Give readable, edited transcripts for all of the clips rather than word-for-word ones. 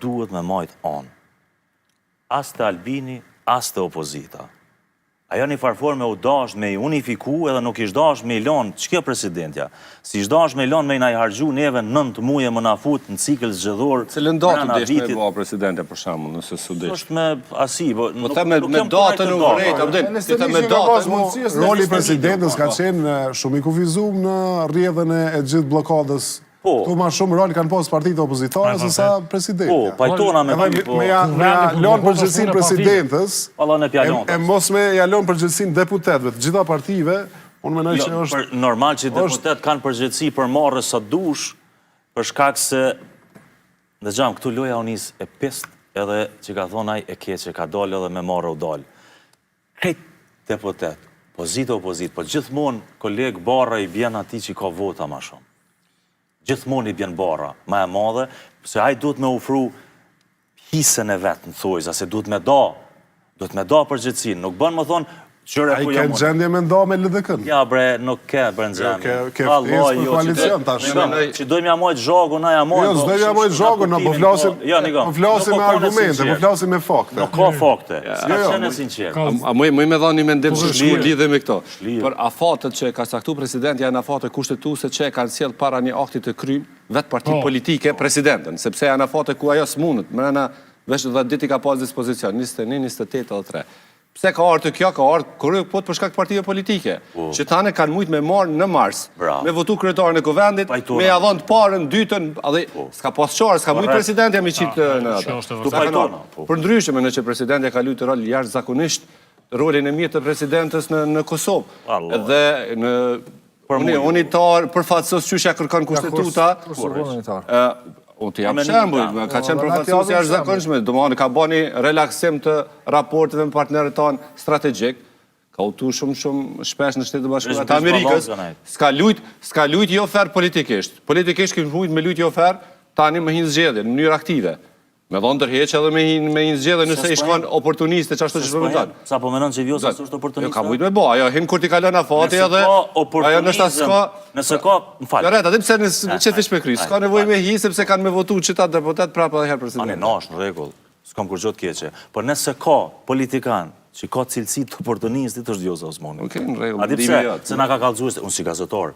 duhet me majtë anë. As të Albini, as të opozita. Ajo një farfor me u dash me i unifiku edhe nuk ish dash me i lonë, që kjo presidentja? Si ish dash me i lonë me i na i hargju neve 9 muje më na fut në cikël zgjedhor. Cilën datë desh me bëha presidente për shembull, nëse su desh? Është me asi, po me datën në vërejtë, të me datën. Roli presidentës ka qenë shumë i kufizuar në rrjedhën e gjithë blokadës. Tu ma shumë rol kanë posë partitë opozitare se sa presidentja. Po, pajtona me me ja lonë përgjithësinë presidentës, e mos me ja lonë përgjithësinë deputetëve të gjitha partive, unë menoj që është... Normal që deputet kanë përgjithësi për marrë sa dush, për shkak se, dhe gjam, këtu loja unis e pist, edhe që ka thonaj e keqe, ka dollë edhe me marrë u dollë. Krejt deputet, opozit, po gjithmonë kolegë Barra i vjen ati që ka vota ma shumë. Gjithmonë i bjen Barra, ma e madhe, se aj duhet me ufru hisën e vetë në thojza, se duhet me da përgjithësin. Nuk bën më thonë, a i ke në gjendje me nda me LDK-n? Ja bre, nuk ke bre në gjendje. Ke fjesë për koalicion, ta shumë. Që dojmë jamojt zhogu, na jamojt. Jo, s'dojmë jamojt zhogu, po flasim me argumente, po flasim me fakte. Nuk ka fakte, se në sinqerë. A mu i me dhoni mendim që shku lidhe me këto. Për a fatët që ka saktu president janë a fatët kushtetuse që kanë sjellë para një aktit të krym vetë parti politike presidentën, sepse janë a fatët ku ajo s'munët, mërëna veç 10 dit i ka pas dispozicion, 21, 28 dhe 3. Pse ka arë të kjo, ka arë kërë po të përshkak partive politike, që tane kanë mujtë me marë në mars, me votu kryetarën e kuvendit, me javon të parën, dytën, s'ka pas qarë, s'ka mujtë presidentja me qitë në atë. Për ndryshme në që presidentja ka lujtë rol jashtë zakonisht rolin e mirë të presidentës në Kosovë. Edhe unitar, përfatësës qyshja kërkan kushtetuta, unë të jam shembull, ka qenë përfatësues jashtë zakonshme, domethënë ka bani relaksim të raporteve me partnerët tanë strategjik, ka udhëtuar shumë shpesh në Shtetet Bashkuara të Amerikës, s'ka lujt jo fer politikisht. Politikisht kemi mujt me lujt jo fer, tani më hinë zgjedhje në mënyrë aktive. Me dhonë tërheq edhe me hinë zgjedhje nëse i shkon oportuniste që ashtu që shpërmendan. Sa po menon që Vjosa s'është oportuniste? Ka mujt me bo, ajo hinë kur t'i kalon afati edhe... Nëse ka, më falë. Jore, ati pëse që fish me kry, s'ka nevoj me hi, sepse kanë me votu qëta deputet prapa dhe herë president. Ane, nash, në regull, s'kam kur gjotë keqe. Por nëse ka politikan që ka cilësit oportunistit, është Vjosa Osmani. Okej, në regull, adi pse, se na ka kalëzuar, unë si gazetor,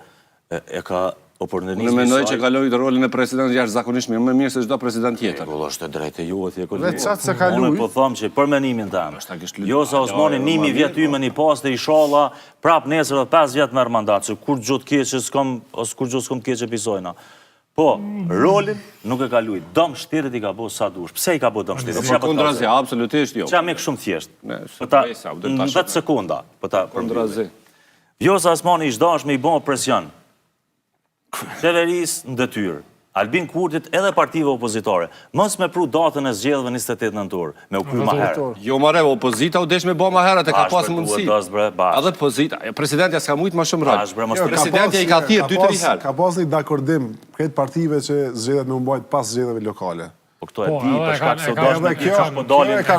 e ka oportunistit... Unë mendoj që kaloj të rolin e president jashtë zakonisht më mirë se çdo president tjetër. Është drejtë juaj e kolegë. Vetë çat se kaloj. Unë po them që për mendimin tim. Vjosa Osmani 1000 vjet ymën i pastë inshallah, prap nesër 5 vjet merr mandat, se kur gjot keqë s'kam as kur gjot s'kam keqë episojna. Po, rolin nuk e ka luajt. Dom shtetit i ka bë sa dush. Pse i ka bë dom shtetit? Po kontrazi, absolutisht jo. Çka më shumë thjesht. Po ta 10 sekonda, po ta kontrazi. Vjosa Osmani ish dash me i bën presion. Qeveris në detyrë, Albin Kurtit edhe partive opozitare, mos me pru datën e zgjedhëve 28 nëntor, me u kry ma herë. Jo mare, opozita u desh me bo ma herët e ka pas mundësi. Edhe opozita, presidentja s'ka mujtë ma shumë rrë. Presidentja i ka thirë 2-3 herë. Ka pas një dakordim këtë partive që zgjedhët me umbajt pas zgjedhëve lokale. Po këto e di, për shkak se dash me kjo dalin. I ka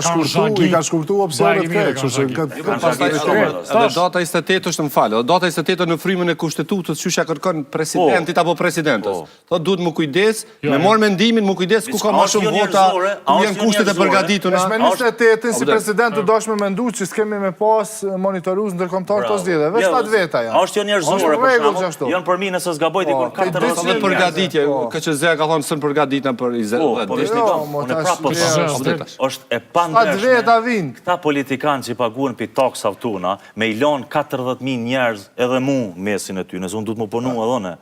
shkurtu opsionet këtë, kështu që këtë... Data 28 është më falë, data 28 në frymën e kushtetutës qyshja kërkon presidentit apo presidentës. Thot duhet më kujdes, me marrë mendimin, më kujdes ku ka ma shumë vota, ku janë kushtet e përgatitur. Me 28 si president të dash me mendu që s'kemi me pas monitoruz ndërkombëtar të zgjedhjeve. Veç 7 veta janë. Është jo njerëzore, për shembull. Janë për mi nëse s'gaboj dikur 4 ose përgatitje, KQZ ka thonë sën përgatitna për 20. është e pandërshme. Këta politikanë që i paguën për taksa tona, me i lanë 40.000 njerëz edhe mu mesin e ty, nëse unë du të më punu edhe ne.